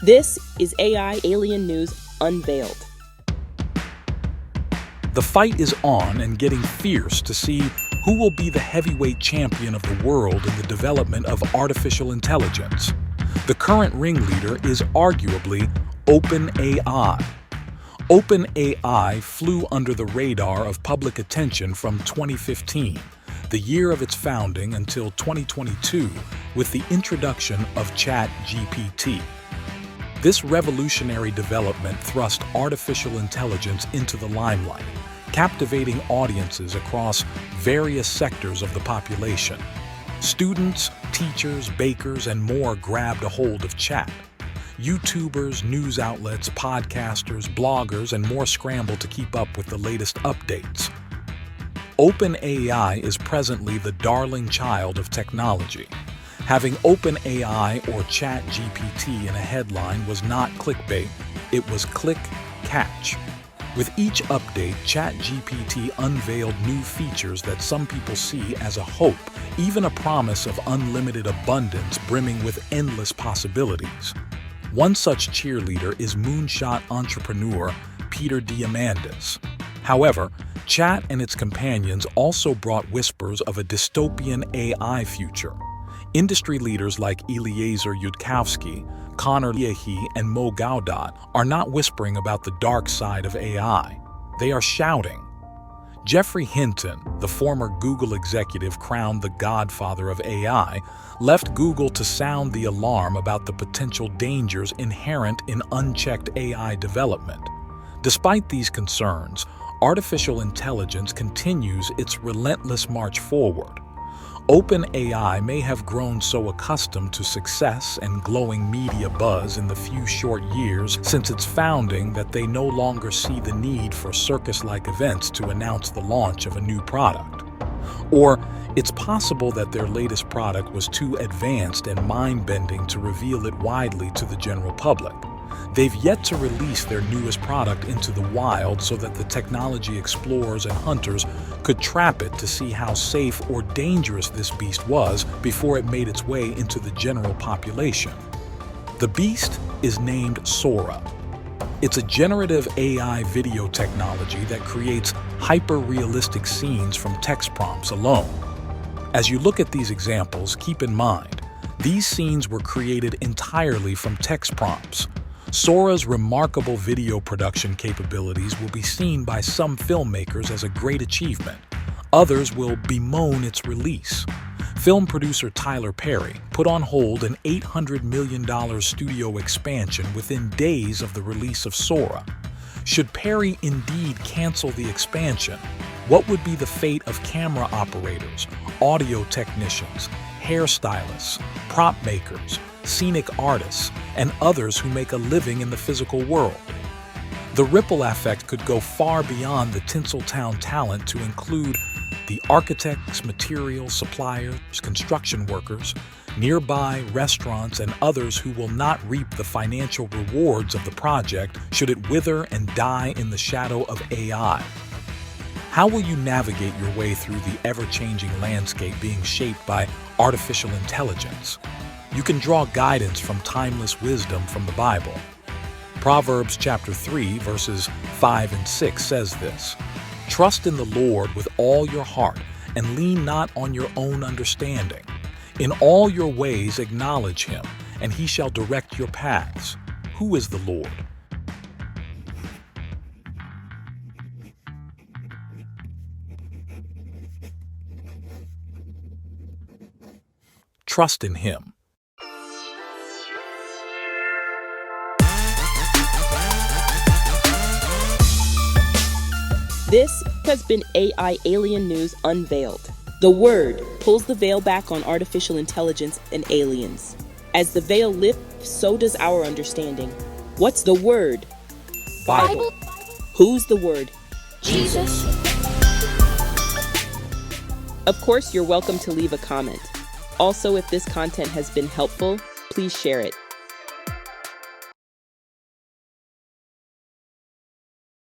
This is AI Alien News Unveiled. The fight is on and getting fierce to see who will be the heavyweight champion of the world in the development of artificial intelligence. The current ringleader is arguably OpenAI. OpenAI flew under the radar of public attention from 2015, the year of its founding, until 2022 with the introduction of ChatGPT. This revolutionary development thrust artificial intelligence into the limelight, captivating audiences across various sectors of the population. Students, teachers, bakers, and more grabbed a hold of chat. YouTubers, news outlets, podcasters, bloggers, and more scrambled to keep up with the latest updates. OpenAI is presently the darling child of technology. Having OpenAI or ChatGPT in a headline was not clickbait, it was click-catch. With each update, ChatGPT unveiled new features that some people see as a hope, even a promise of unlimited abundance brimming with endless possibilities. One such cheerleader is moonshot entrepreneur Peter Diamandis. However, Chat and its companions also brought whispers of a dystopian AI future. Industry leaders like Eliezer Yudkowsky, Connor Leahy, and Mo Gaudat are not whispering about the dark side of AI. They are shouting. Geoffrey Hinton, the former Google executive crowned the godfather of AI, left Google to sound the alarm about the potential dangers inherent in unchecked AI development. Despite these concerns, artificial intelligence continues its relentless march forward. OpenAI may have grown so accustomed to success and glowing media buzz in the few short years since its founding that they no longer see the need for circus-like events to announce the launch of a new product. Or it's possible that their latest product was too advanced and mind-bending to reveal it widely to the general public. They've yet to release their newest product into the wild so that the technology explorers and hunters could trap it to see how safe or dangerous this beast was before it made its way into the general population. The beast is named Sora. It's a generative AI video technology that creates hyper-realistic scenes from text prompts alone. As you look at these examples, keep in mind, these scenes were created entirely from text prompts. Sora's remarkable video production capabilities will be seen by some filmmakers as a great achievement. Others will bemoan its release. Film producer Tyler Perry put on hold an $800 million studio expansion within days of the release of Sora. Should Perry indeed cancel the expansion, what would be the fate of camera operators, audio technicians, hairstylists, prop makers, scenic artists, and others who make a living in the physical world? The ripple effect could go far beyond the Tinseltown talent to include the architects, material suppliers, construction workers, nearby restaurants, and others who will not reap the financial rewards of the project should it wither and die in the shadow of AI. How will you navigate your way through the ever-changing landscape being shaped by artificial intelligence? You can draw guidance from timeless wisdom from the Bible. Proverbs chapter 3, verses 5 and 6 says this: "Trust in the Lord with all your heart, and lean not on your own understanding. In all your ways acknowledge him, and he shall direct your paths." Who is the Lord? Trust in him. This has been AI Alien News Unveiled. The Word pulls the veil back on artificial intelligence and aliens. As the veil lifts, so does our understanding. What's the Word? Bible. Who's the Word? Jesus. Of course, you're welcome to leave a comment. Also, if this content has been helpful, please share it.